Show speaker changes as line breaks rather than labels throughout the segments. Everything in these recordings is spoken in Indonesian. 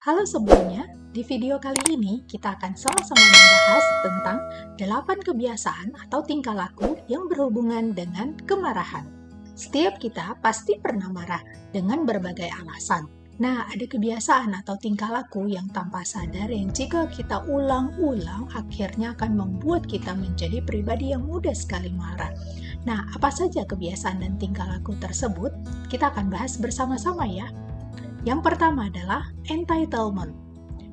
Halo semuanya, di video kali ini kita akan sama-sama membahas tentang 8 kebiasaan atau tingkah laku yang berhubungan dengan kemarahan. Setiap kita pasti pernah marah dengan berbagai alasan. Nah, ada kebiasaan atau tingkah laku yang tanpa sadar yang jika kita ulang-ulang akhirnya akan membuat kita menjadi pribadi yang mudah sekali marah. Nah, apa saja kebiasaan dan tingkah laku tersebut? Kita akan bahas bersama-sama ya. Yang pertama adalah entitlement.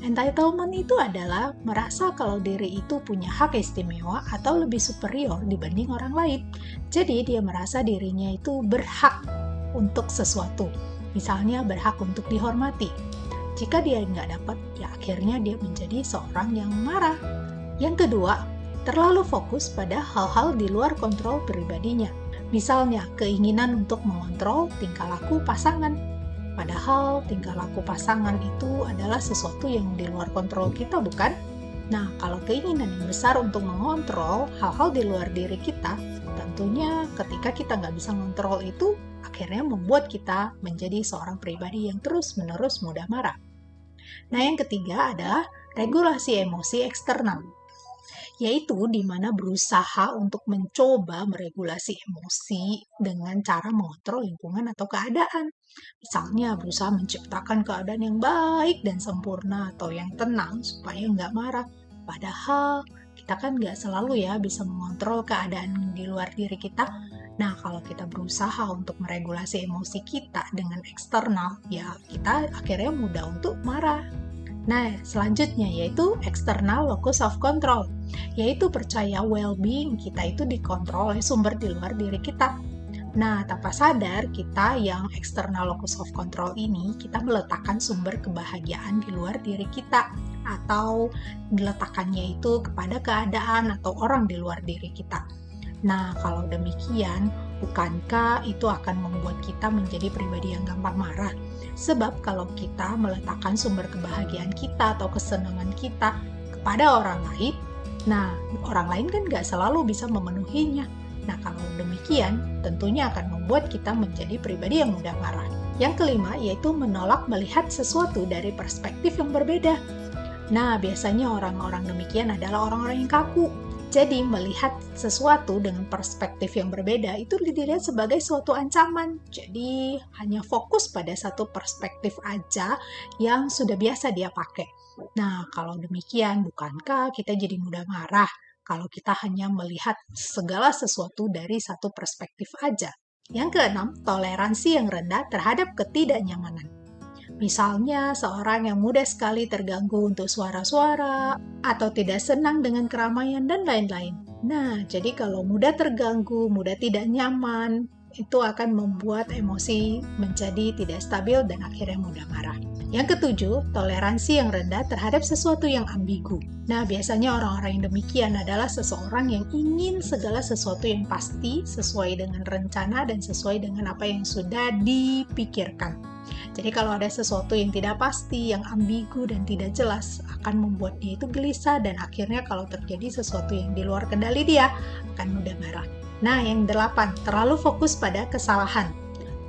Entitlement itu adalah merasa kalau diri itu punya hak istimewa atau lebih superior dibanding orang lain. Jadi dia merasa dirinya itu berhak untuk sesuatu. Misalnya berhak untuk dihormati. Jika dia nggak dapat, ya akhirnya dia menjadi seorang yang marah. Yang kedua, terlalu fokus pada hal-hal di luar kontrol pribadinya. Misalnya keinginan untuk mengontrol tingkah laku pasangan. Padahal tingkah laku pasangan itu adalah sesuatu yang di luar kontrol kita, bukan? Nah, kalau keinginan yang besar untuk mengontrol hal-hal di luar diri kita, tentunya ketika kita nggak bisa mengontrol itu, akhirnya membuat kita menjadi seorang pribadi yang terus-menerus mudah marah. Nah, yang ketiga adalah regulasi emosi eksternal, yaitu di mana berusaha untuk mencoba meregulasi emosi dengan cara mengontrol lingkungan atau keadaan. Misalnya berusaha menciptakan keadaan yang baik dan sempurna atau yang tenang supaya nggak marah. Padahal kita kan nggak selalu ya bisa mengontrol keadaan di luar diri kita. Nah, kalau kita berusaha untuk meregulasi emosi kita dengan eksternal, ya kita akhirnya mudah untuk marah. Nah, selanjutnya yaitu external locus of control, yaitu percaya well-being kita itu dikontrol oleh sumber di luar diri kita. Nah, tanpa sadar kita yang external locus of control ini, kita meletakkan sumber kebahagiaan di luar diri kita, atau diletakkannya itu kepada keadaan atau orang di luar diri kita. Nah, kalau demikian, bukankah itu akan membuat kita menjadi pribadi yang gampang marah? Sebab kalau kita meletakkan sumber kebahagiaan kita atau kesenangan kita kepada orang lain, nah, orang lain kan nggak selalu bisa memenuhinya. Nah, kalau demikian, tentunya akan membuat kita menjadi pribadi yang mudah marah. Yang kelima, yaitu menolak melihat sesuatu dari perspektif yang berbeda. Nah, biasanya orang-orang demikian adalah orang-orang yang kaku. Jadi, melihat sesuatu dengan perspektif yang berbeda itu dilihat sebagai suatu ancaman. Jadi, hanya fokus pada satu perspektif aja yang sudah biasa dia pakai. Nah, kalau demikian, bukankah kita jadi mudah marah kalau kita hanya melihat segala sesuatu dari satu perspektif aja? Yang keenam, toleransi yang rendah terhadap ketidaknyamanan. Misalnya, seorang yang mudah sekali terganggu untuk suara-suara, atau tidak senang dengan keramaian, dan lain-lain. Nah, jadi kalau mudah terganggu, mudah tidak nyaman, itu akan membuat emosi menjadi tidak stabil dan akhirnya mudah marah. Yang ketujuh, toleransi yang rendah terhadap sesuatu yang ambigu. Nah, biasanya orang-orang yang demikian adalah seseorang yang ingin segala sesuatu yang pasti, sesuai dengan rencana dan sesuai dengan apa yang sudah dipikirkan. Jadi kalau ada sesuatu yang tidak pasti, yang ambigu dan tidak jelas, akan membuat dia itu gelisah dan akhirnya kalau terjadi sesuatu yang di luar kendali dia, akan mudah marah. Nah, yang 8, terlalu fokus pada kesalahan.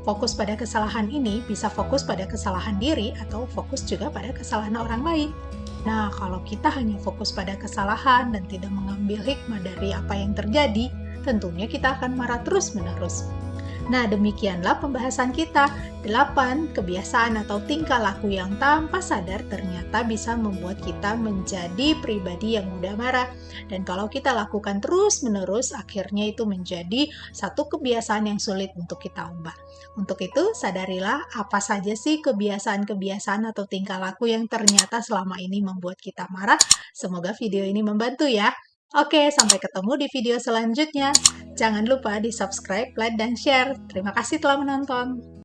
Fokus pada kesalahan ini bisa fokus pada kesalahan diri atau fokus juga pada kesalahan orang lain. Nah, kalau kita hanya fokus pada kesalahan dan tidak mengambil hikmah dari apa yang terjadi, tentunya kita akan marah terus-menerus. Nah, demikianlah pembahasan kita. 8 kebiasaan atau tingkah laku yang tanpa sadar ternyata bisa membuat kita menjadi pribadi yang mudah marah. Dan kalau kita lakukan terus-menerus, akhirnya itu menjadi satu kebiasaan yang sulit untuk kita ubah. Untuk itu, sadarilah apa saja sih kebiasaan-kebiasaan atau tingkah laku yang ternyata selama ini membuat kita marah. Semoga video ini membantu ya. Oke, sampai ketemu di video selanjutnya. Jangan lupa di subscribe, like, dan share. Terima kasih telah menonton.